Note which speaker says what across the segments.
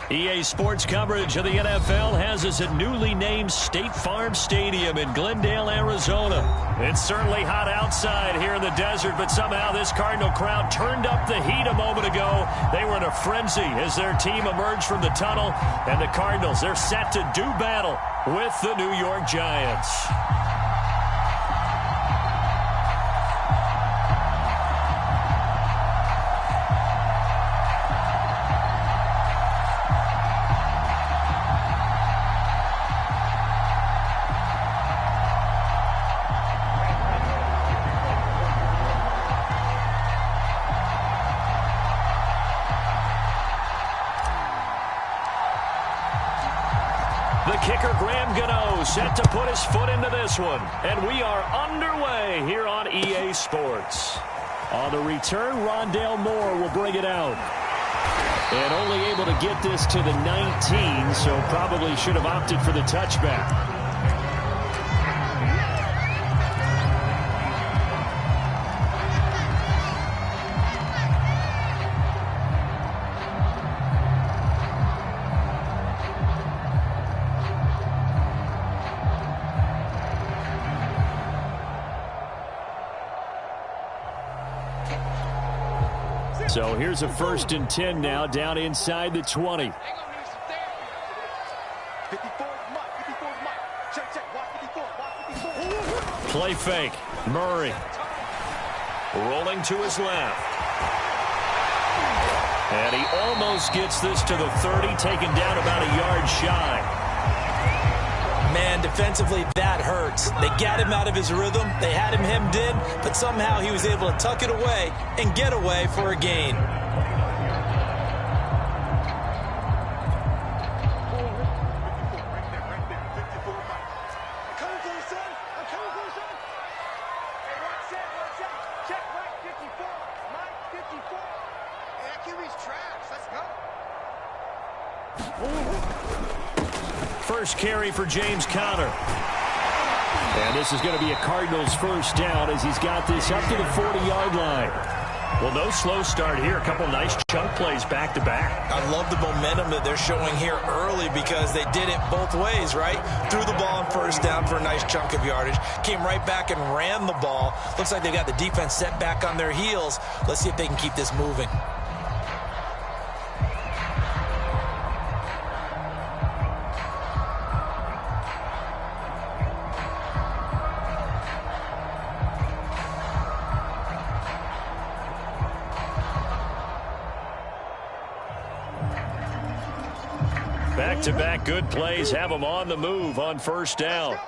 Speaker 1: EA Sports coverage of the NFL has us at newly named State Farm Stadium in Glendale, Arizona. It's certainly hot outside here in the desert, but somehow this Cardinal crowd turned up the heat a moment ago. They were in a frenzy as their team emerged from the tunnel, and the Cardinals, they're set to do battle with the New York Giants. Set to put his foot into this one. And we are underway here on EA Sports. On the return, Rondale Moore will bring it out. And only able to get this to the 19, so probably should have opted for the touchback. So here's a 1st and 10 now, down inside the 20. Play fake. Murray. Rolling to his left. And he almost gets this to the 30, taken down about a yard shy.
Speaker 2: Man, defensively, that hurts. They got him out of his rhythm. They had him hemmed in, but somehow he was able to tuck it away and get away for a gain.
Speaker 1: First carry for James Conner. And this is going to be a Cardinals first down as he's got this up to the 40-yard line. Well, no slow start here. A couple nice chunk plays back-to-back.
Speaker 2: I love the momentum that they're showing here early because they did it both ways, right? Threw the ball on first down for a nice chunk of yardage. Came right back and ran the ball. Looks like they got the defense set back on their heels. Let's see if they can keep this moving.
Speaker 1: Back-to-back good plays have them on the move on first down.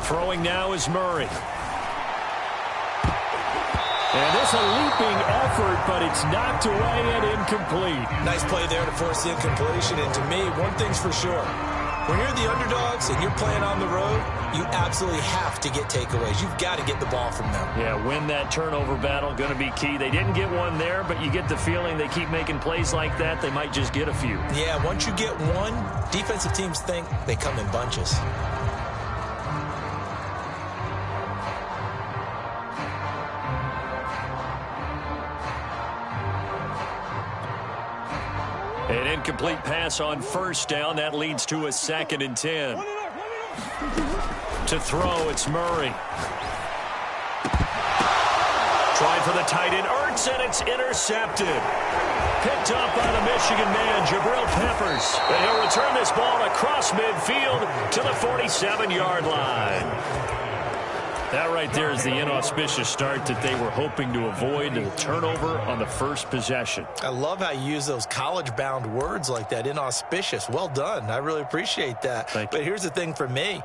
Speaker 1: Throwing now is Murray. And this a leaping effort, but it's knocked away and incomplete.
Speaker 2: Nice play there to force the incompletion. And to me, one thing's for sure. When you're the underdogs and you're playing on the road, you absolutely have to get takeaways. You've got to get the ball from them.
Speaker 1: Yeah, win that turnover battle, going to be key. They didn't get one there, but you get the feeling they keep making plays like that, they might just get a few.
Speaker 2: Yeah, once you get one, defensive teams think they come in bunches.
Speaker 1: An incomplete pass on first down. That leads to a 2nd and 10. To throw, it's Murray. Trying for the tight end, Ertz, and it's intercepted. Picked up by the Michigan man, Jabril Peppers. And he'll return this ball across midfield to the 47-yard line. That right there is the inauspicious start that they were hoping to avoid, the turnover on the first possession.
Speaker 2: I love how you use those college-bound words like that, inauspicious. Well done. I really appreciate that. But here's the thing for me.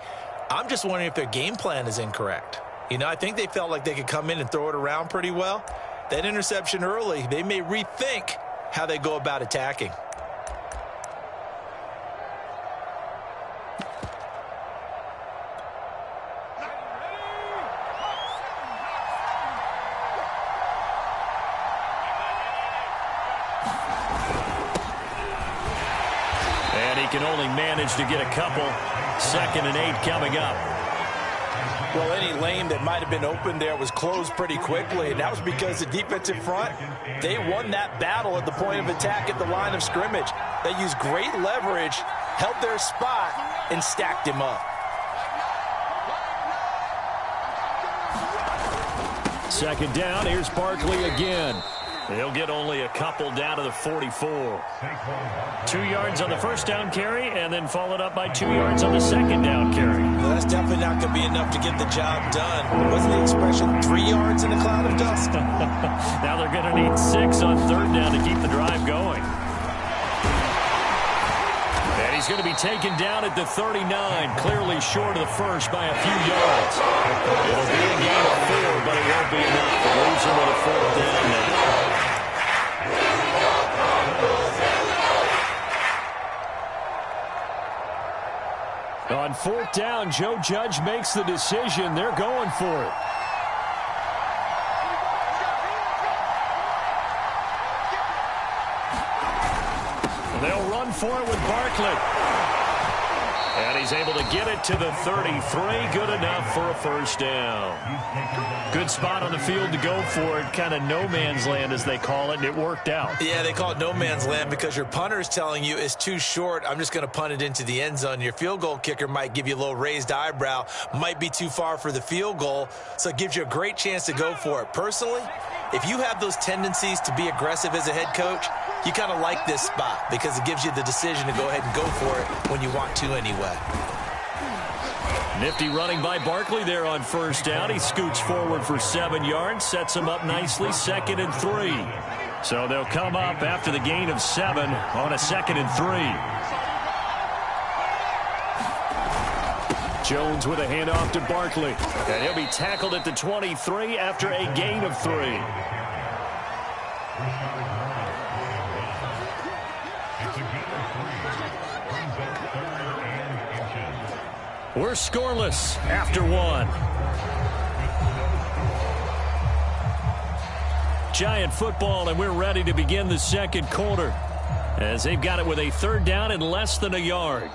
Speaker 2: I'm just wondering if their game plan is incorrect. You know, I think they felt like they could come in and throw it around pretty well. That interception early, they may rethink how they go about attacking.
Speaker 1: And he can only manage to get a couple. 2nd and 8 coming up.
Speaker 2: Well, any lane that might have been open there was closed pretty quickly, and that was because the defensive front, they won that battle at the point of attack at the line of scrimmage. They used great leverage, held their spot, and stacked him up.
Speaker 1: Second down, here's Barkley again. He'll get only a couple down to the 44. 2 yards on the first down carry, and then followed up by 2 yards on the second down carry.
Speaker 2: Well, that's definitely not going to be enough to get the job done. Wasn't the expression 3 yards in a cloud of dust?
Speaker 1: Now they're going to need 6 on third down to keep the drive going. And he's going to be taken down at the 39, clearly short of the first by a few yards. It'll be a gain of 4, but it won't be enough. It leaves him with a fourth down now. On fourth down, Joe Judge makes the decision. They're going for it. They'll run for it with Barkley. And he's able to get it to the 33. Good enough for a first down. Good spot on the field to go for it. Kind of no man's land, as they call it, and it worked out.
Speaker 2: Yeah, they call it no man's land because your punter's telling you it's too short. I'm just going to punt it into the end zone. Your field goal kicker might give you a little raised eyebrow. Might be too far for the field goal, so it gives you a great chance to go for it. Personally, if you have those tendencies to be aggressive as a head coach, you kind of like this spot because it gives you the decision to go ahead and go for it when you want to anyway.
Speaker 1: Nifty running by Barkley there on first down. He scoots forward for 7 yards, sets him up nicely, 2nd and 3. So they'll come up after the gain of 7 on a 2nd and 3. Jones with a handoff to Barkley. And he'll be tackled at the 23 after a gain of 3. We're scoreless after 1. Giant football, and we're ready to begin the second quarter as they've got it with a third down and less than a yard.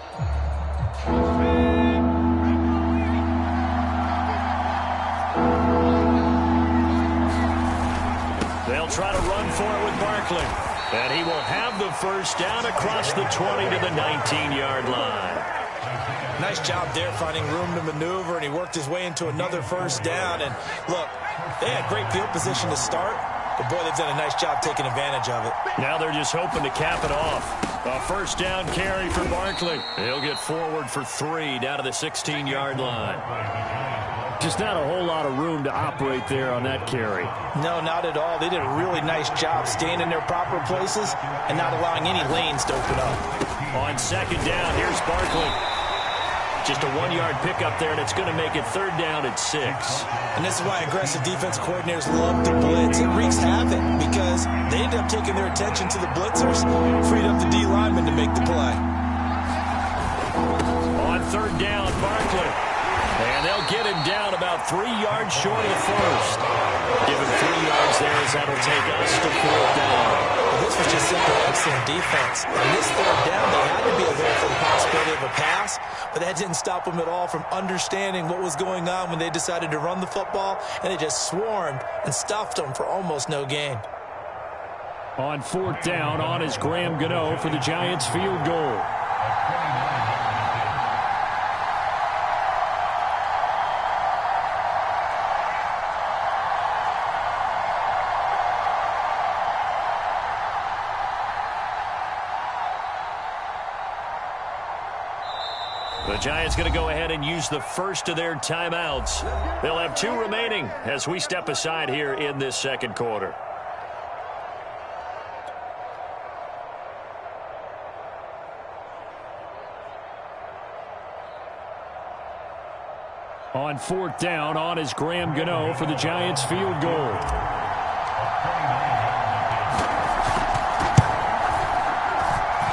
Speaker 1: They'll try to run for it with Barkley. And he will have the first down across the 20 to the 19-yard line.
Speaker 2: Nice job there finding room to maneuver, and he worked his way into another first down. And look, they had great field position to start, but boy, they've done a nice job taking advantage of it.
Speaker 1: Now they're just hoping to cap it off. A first down carry for Barkley. He'll get forward for 3 down to the 16-yard line. Just not a whole lot of room to operate there on that carry.
Speaker 2: No, not at all. They did a really nice job staying in their proper places and not allowing any lanes to open up.
Speaker 1: On second down, here's Barkley. Just a 1-yard pickup there, and it's going to make it third down at 6.
Speaker 2: And this is why aggressive defense coordinators love to blitz. It wreaks havoc because they end up taking their attention to the blitzers, freed up the D lineman to make the play.
Speaker 1: On third down, Barkley. And they'll get him down about 3 yards short of the first. Give him 3 yards there as that'll take us to fourth down.
Speaker 2: Well, this was just simply excellent defense. On this third down, they had to be alert for the possibility of a pass, but that didn't stop them at all from understanding what was going on when they decided to run the football, and they just swarmed and stuffed them for almost no gain.
Speaker 1: On fourth down, on is Graham Gano for the Giants field goal. The Giants going to go ahead and use the first of their timeouts. They'll have 2 remaining as we step aside here in this second quarter. On fourth down, on is Graham Gano for the Giants field goal.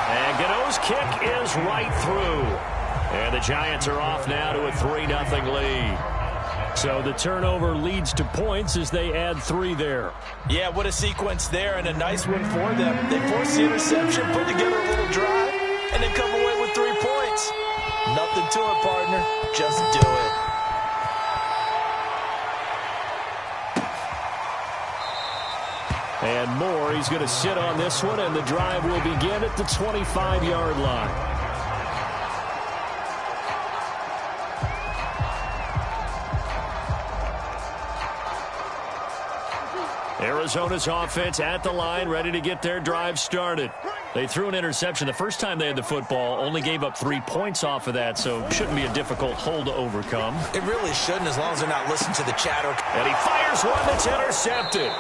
Speaker 1: And Gano's kick is right through. And the Giants are off now to a 3-0 lead. So the turnover leads to points as they add 3 there.
Speaker 2: Yeah, what a sequence there, and a nice one for them. They force the interception, put together a little drive, and then come away with 3 points. Nothing to it, partner. Just do it.
Speaker 1: And more. He's going to sit on this one, and the drive will begin at the 25-yard line. Arizona's offense at the line, ready to get their drive started. They threw an interception the first time they had the football, only gave up 3 points off of that, so shouldn't be a difficult hole to overcome.
Speaker 2: It really shouldn't, as long as they're not listening to the chatter.
Speaker 1: And he fires one that's intercepted.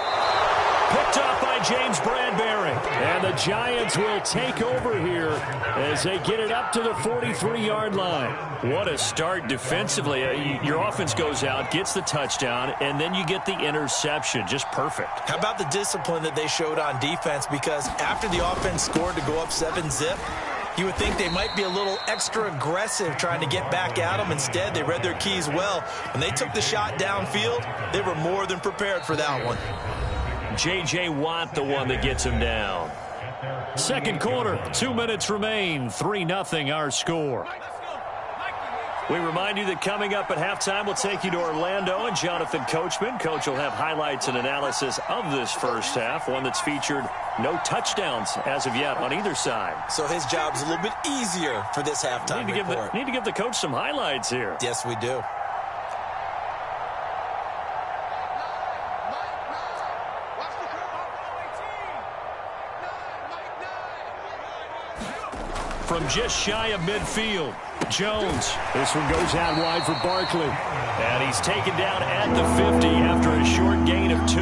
Speaker 1: Picked up by James Bradbury. And the Giants will take over here as they get it up to the 43-yard line. What a start defensively. Your offense goes out, gets the touchdown, and then you get the interception. Just perfect.
Speaker 2: How about the discipline that they showed on defense? Because after the offense scored to go up 7-zip, you would think they might be a little extra aggressive trying to get back at them. Instead, they read their keys well. When they took the shot downfield, they were more than prepared for that one.
Speaker 1: J.J. Watt, the one that gets him down. Second quarter, 2 minutes remain. 3-0 our score. We remind you that coming up at halftime, we'll take you to Orlando and Jonathan Coachman. Coach will have highlights and analysis of this first half, one that's featured no touchdowns as of yet on either side.
Speaker 2: So his job's a little bit easier for this halftime report.
Speaker 1: Need to give the coach some highlights here.
Speaker 2: Yes, we do.
Speaker 1: From just shy of midfield, Jones. This one goes out wide for Barkley. And he's taken down at the 50 after a short gain of 2.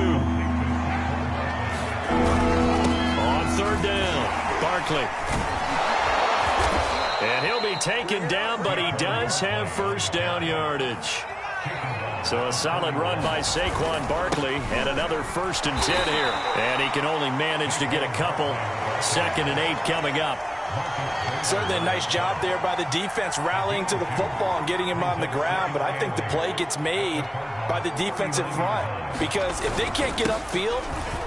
Speaker 1: On third down, Barkley. And he'll be taken down, but he does have first down yardage. So a solid run by Saquon Barkley and another 1st and 10 here. And he can only manage to get a couple. 2nd and 8 coming up.
Speaker 2: Certainly a nice job there by the defense rallying to the football and getting him on the ground, but I think the play gets made by the defensive front because if they can't get upfield,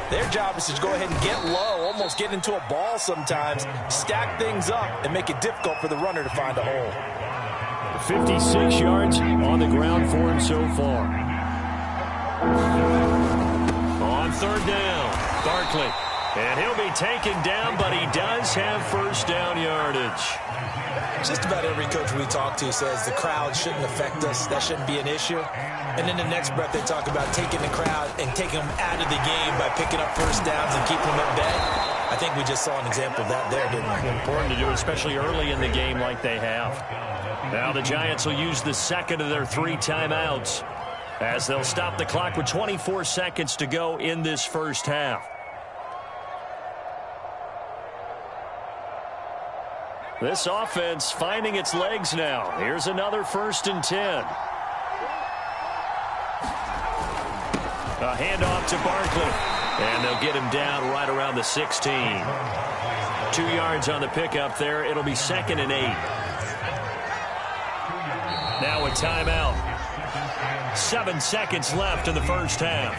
Speaker 2: their job is to go ahead and get low, almost get into a ball sometimes, stack things up, and make it difficult for the runner to find a hole.
Speaker 1: 56 yards on the ground for him so far. On third down, Barkley. And he'll be taken down, but he does have first down yardage.
Speaker 2: Just about every coach we talk to says the crowd shouldn't affect us. That shouldn't be an issue. And in the next breath, they talk about taking the crowd and taking them out of the game by picking up first downs and keeping them at bay. I think we just saw an example of that there, didn't we?
Speaker 1: Important to do, especially early in the game like they have. Now the Giants will use the second of their 3 timeouts as they'll stop the clock with 24 seconds to go in this first half. This offense finding its legs now. Here's another 1st and 10. A handoff to Barkley. And they'll get him down right around the 16. 2 yards on the pickup there. It'll be 2nd and 8. Now a timeout. 7 seconds left in the first half.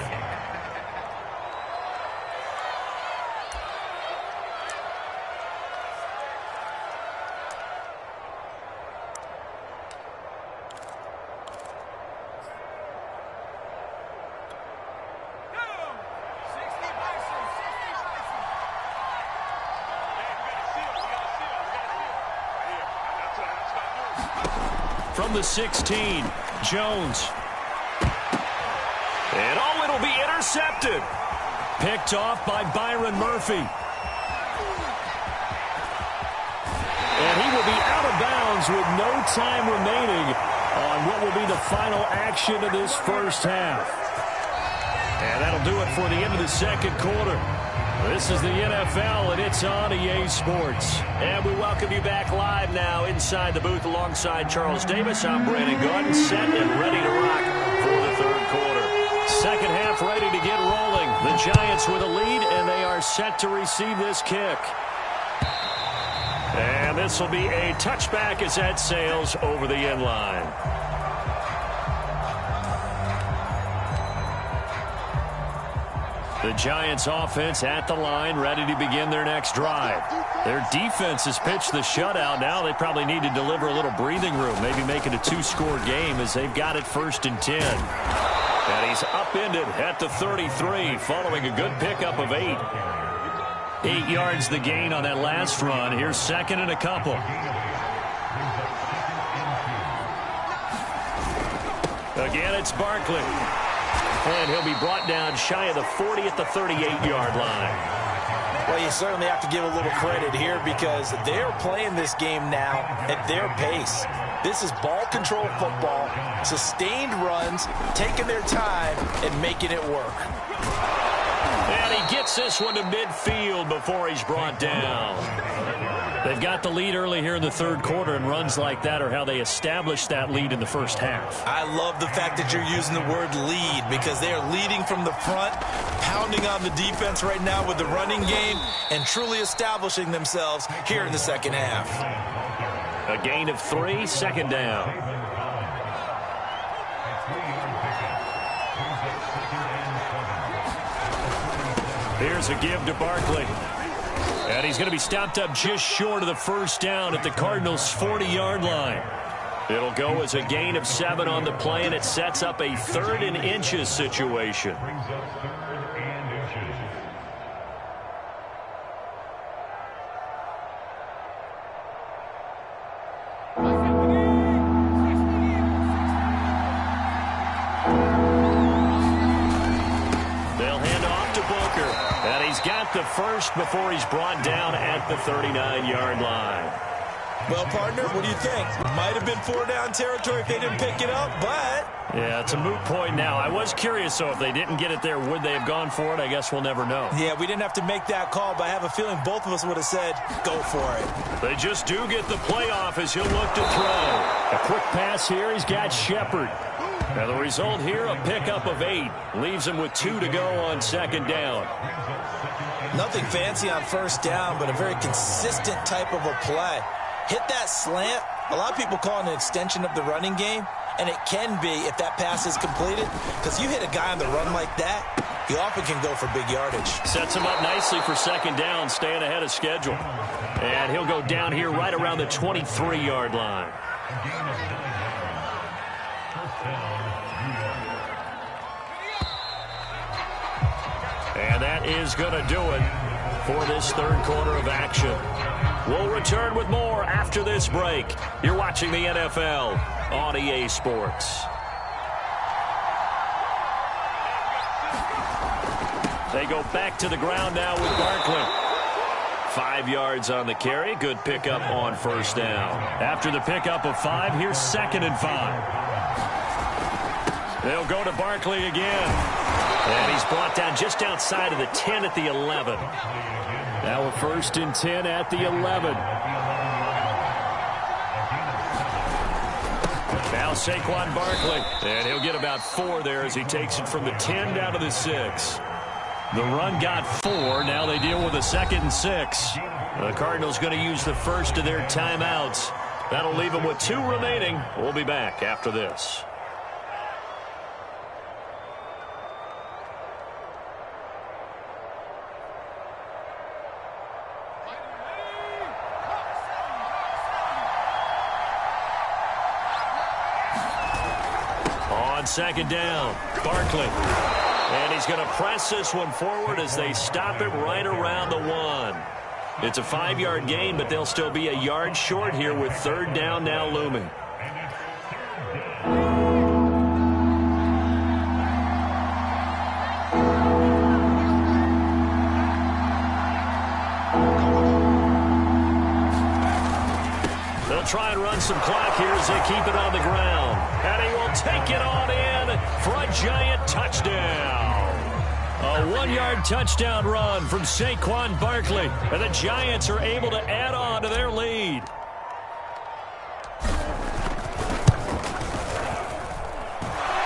Speaker 1: From the 16, Jones. And it'll be intercepted. Picked off by Byron Murphy. And he will be out of bounds with no time remaining on what will be the final action of this first half. And that'll do it for the end of the second quarter. This is the NFL, and it's on EA Sports. And we welcome you back live now inside the booth alongside Charles Davis. I'm Brandon Gordon, set and ready to rock for the third quarter. Second half ready to get rolling. The Giants with a lead, and they are set to receive this kick. And this will be a touchback as that sails over the end line. The Giants offense at the line, ready to begin their next drive. Their defense has pitched the shutout. Now they probably need to deliver a little breathing room, maybe make it a 2-score game as they've got it 1st and 10. And he's upended at the 33 following a good pickup of 8. 8 yards the gain on that last run. Here's second and a couple. Again, it's Barkley. And he'll be brought down shy of the 40 at the 38-yard line.
Speaker 2: Well, you certainly have to give a little credit here because they're playing this game now at their pace. This is ball control football, sustained runs, taking their time and making it work.
Speaker 1: And he gets this one to midfield before he's brought down. They've got the lead early here in the third quarter, and runs like that are how they establish that lead in the first half.
Speaker 2: I love the fact that you're using the word lead because they are leading from the front, pounding on the defense right now with the running game, and truly establishing themselves here in the second half.
Speaker 1: A gain of 3, second down. Here's a give to Barkley. And he's going to be stopped up just short of the first down at the Cardinals' 40-yard line. It'll go as a gain of 7 on the play, and it sets up a 3rd and inches situation. Got the first before he's brought down at the 39-yard line.
Speaker 2: Well, partner, what do you think? Might have been 4-down territory if they didn't pick it up, but...
Speaker 1: Yeah, it's a moot point now. I was curious, so if they didn't get it there, would they have gone for it? I guess we'll never know.
Speaker 2: Yeah, we didn't have to make that call, but I have a feeling both of us would have said, go for it.
Speaker 1: They just do get the play off as he'll look to throw. A quick pass here. He's got Shepard. Now, the result here, a pickup of 8. Leaves him with 2 to go on second down.
Speaker 2: Nothing fancy on first down, but a very consistent type of a play. Hit that slant. A lot of people call it an extension of the running game, and it can be if that pass is completed, because you hit a guy on the run like that, he often can go for big yardage.
Speaker 1: Sets him up nicely for second down, staying ahead of schedule. And he'll go down here right around the 23-yard line. And that is going to do it for this third quarter of action. We'll return with more after this break. You're watching the NFL on EA Sports. They go back to the ground now with Barkley. 5 yards on the carry. Good pickup on first down. After the pickup of 5, here's second and 5. They'll go to Barkley again. And he's brought down just outside of the 10 at the 11. Now a first and 10 at the 11. Now Saquon Barkley. And he'll get about 4 there as he takes it from the 10 down to the 6. The run got 4. Now they deal with a 2nd and 6. The Cardinals going to use the first of their timeouts. That'll leave them with 2 remaining. We'll be back after this. Second down, Barkley. And he's going to press this one forward as they stop it right around the 1. It's a 5-yard gain, but they'll still be a yard short here with third down now looming. They'll try and run some clock here as they keep it on the ground. And he will take it on in for a giant touchdown. A 1-yard touchdown run from Saquon Barkley. And the Giants are able to add on to their lead.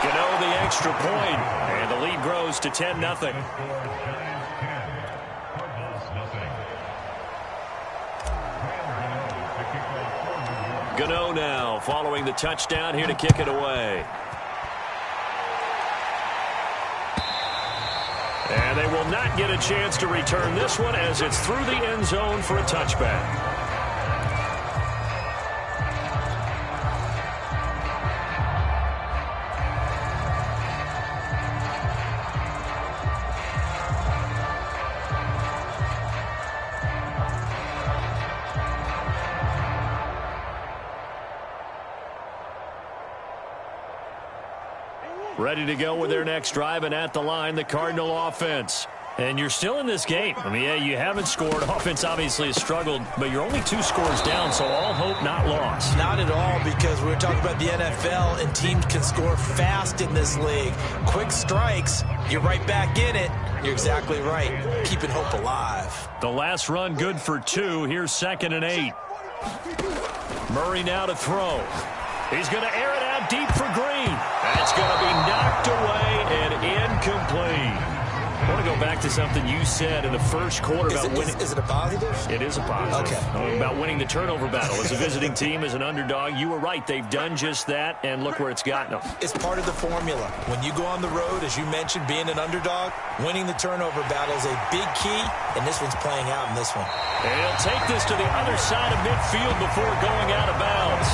Speaker 1: Gano the extra point, and the lead grows to 10-0. Gano now following the touchdown here to kick it away. And they will not get a chance to return this one as it's through the end zone for a touchback. Ready to go with their next drive, and at the line, the Cardinal offense. And you're still in this game. I mean, yeah, you haven't scored. Offense obviously has struggled, but you're only 2 scores down, so all hope not lost.
Speaker 2: Not at all, because we're talking about the NFL, and teams can score fast in this league. Quick strikes, you're right back in it. You're exactly right. Keeping hope alive.
Speaker 1: The last run good for 2. Here's 2nd and 8. Murray now to throw. He's going to air it out deep for Green. That's going to be knocked away and incomplete. I want to go back to something you said in the first quarter about winning.
Speaker 2: Is it a positive?
Speaker 1: It is a positive.
Speaker 2: Okay.
Speaker 1: About winning the turnover battle. As a visiting team, as an underdog, you were right. They've done just that, and look where it's gotten them.
Speaker 2: It's part of the formula. When you go on the road, as you mentioned, being an underdog, winning the turnover battle is a big key, and this one's playing out in this one.
Speaker 1: And he'll take this to the other side of midfield before going out of bounds.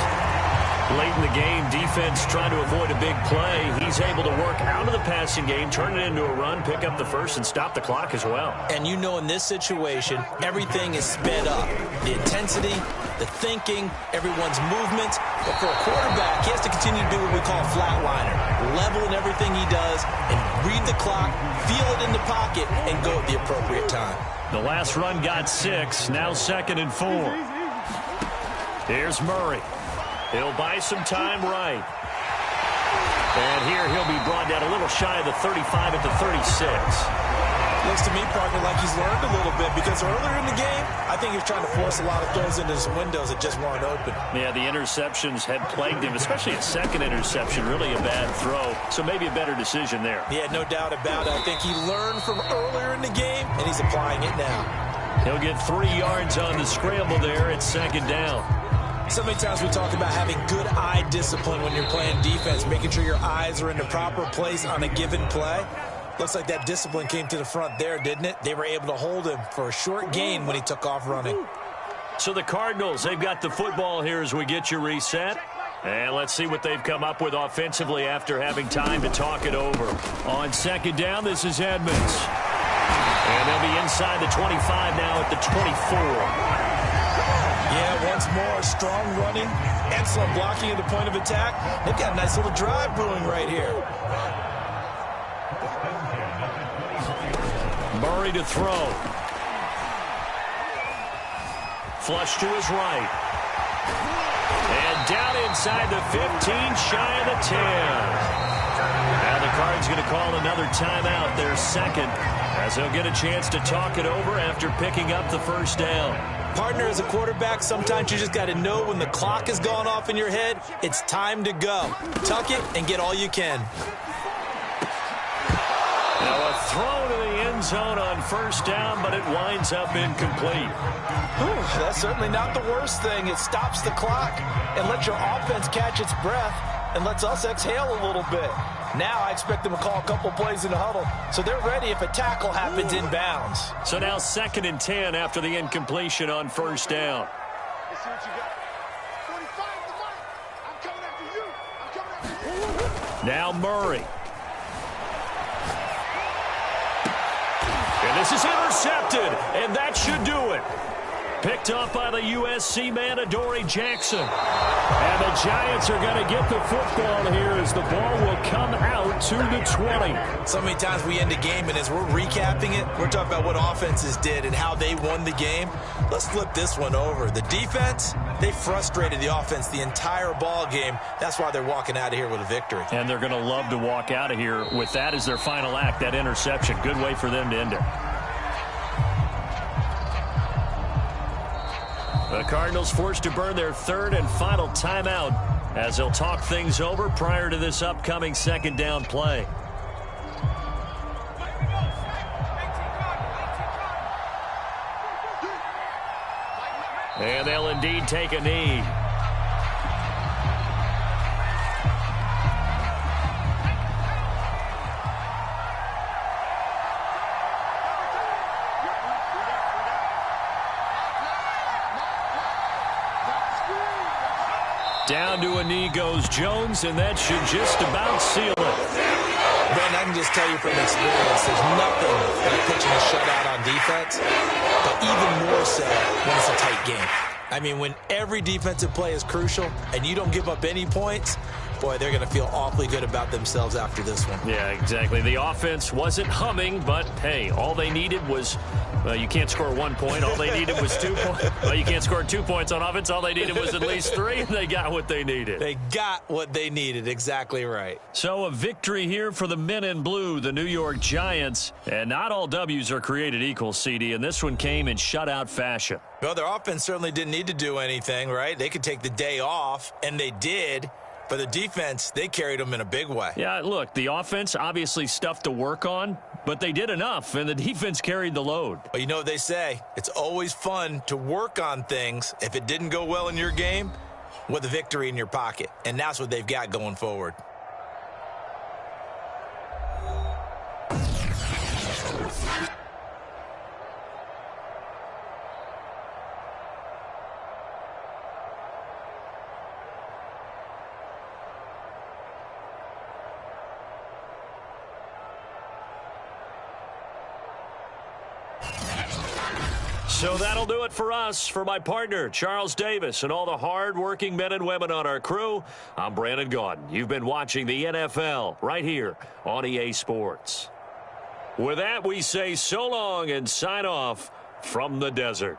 Speaker 1: Late in the game, defense trying to avoid a big play. He's able to work out of the passing game, turn it into a run, pick up the first, and stop the clock as well.
Speaker 2: And you know in this situation, everything is sped up. The intensity, the thinking, everyone's movements. But for a quarterback, he has to continue to do what we call a flatliner. Level in everything he does and read the clock, feel it in the pocket, and go at the appropriate time.
Speaker 1: The last run got 6, now 2nd and 4. Here's Murray. He'll buy some time right. And here he'll be brought down a little shy of the 35 at the 36.
Speaker 2: Looks to me, partner, like he's learned a little bit, because earlier in the game, I think he was trying to force a lot of throws into his windows that just weren't open.
Speaker 1: Yeah, the interceptions had plagued him, especially a second interception, really a bad throw. So maybe a better decision there.
Speaker 2: Yeah, no doubt about it. I think he learned from earlier in the game, and he's applying it now.
Speaker 1: He'll get 3 yards on the scramble there. It's 2nd down.
Speaker 2: So many times we talk about having good eye discipline when you're playing defense, making sure your eyes are in the proper place on a given play. Looks like that discipline came to the front there, didn't it? They were able to hold him for a short gain when he took off running.
Speaker 1: So the Cardinals, they've got the football here as we get you reset. And let's see what they've come up with offensively after having time to talk it over. On 2nd down, this is Edmonds. And they'll be inside the 25 now at the 24.
Speaker 2: Yeah, once more, strong running, excellent blocking at the point of attack. They've got a nice little drive brewing right here.
Speaker 1: Murray to throw. Flush to his right. And down inside the 15, shy of the 10. Now the Cards going to call another timeout, their 2nd, as they'll get a chance to talk it over after picking up the 1st down.
Speaker 2: Partner, as a quarterback, sometimes you just got to know when the clock has gone off in your head, it's time to go. Tuck it and get all you can.
Speaker 1: Now a throw to the end zone on 1st down, but it winds up incomplete.
Speaker 2: That's certainly not the worst thing. It stops the clock and lets your offense catch its breath and lets us exhale a little bit. Now I expect them to call a couple plays in the huddle, so they're ready if a tackle happens in bounds.
Speaker 1: So now 2nd and 10 after the incompletion on 1st down.
Speaker 3: Let's see what you got. 45 the mic. I'm coming after you.
Speaker 1: Now Murray. And this is intercepted, and that should do it. Picked off by the USC man, Adoree Jackson. And the Giants are going to get the football here as the ball will come out to the 20.
Speaker 2: So many times we end a game, and as we're recapping it, we're talking about what offenses did and how they won the game. Let's flip this one over. The defense, they frustrated the offense the entire ball game. That's why they're walking out of here with a victory.
Speaker 1: And they're going to love to walk out of here with that as their final act, that interception. Good way for them to end it. The Cardinals forced to burn their 3rd and final timeout as they'll talk things over prior to this upcoming 2nd down play. And they'll indeed take a knee. Down to a knee goes Jones, and that should just about seal it.
Speaker 2: Ben, I can just tell you from experience, there's nothing like pitching a shutout on defense, but even more so when it's a tight game. I mean, when every defensive play is crucial and you don't give up any points, boy, they're going to feel awfully good about themselves after this one.
Speaker 1: Yeah, exactly. The offense wasn't humming, but, hey, all they needed was, well, you can't score 1 point. All they needed was 2 points. Well, you can't score 2 points on offense. All they needed was at least 3, and they got what they needed.
Speaker 2: They got what they needed. Exactly right.
Speaker 1: So a victory here for the men in blue, the New York Giants. And not all W's are created equal, CD, and this one came in shutout fashion.
Speaker 2: Well, their offense certainly didn't need to do anything, right? They could take the day off, and they did. For the defense, they carried them in a big way.
Speaker 1: Yeah, look, the offense obviously stuff to work on, but they did enough, and the defense carried the load.
Speaker 2: Well, you know what they say. It's always fun to work on things. If it didn't go well in your game, with a victory in your pocket. And that's what they've got going forward.
Speaker 1: So that'll do it for us. For my partner, Charles Davis, and all the hard-working men and women on our crew, I'm Brandon Gaudin. You've been watching the NFL right here on EA Sports. With that, we say so long and sign off from the desert.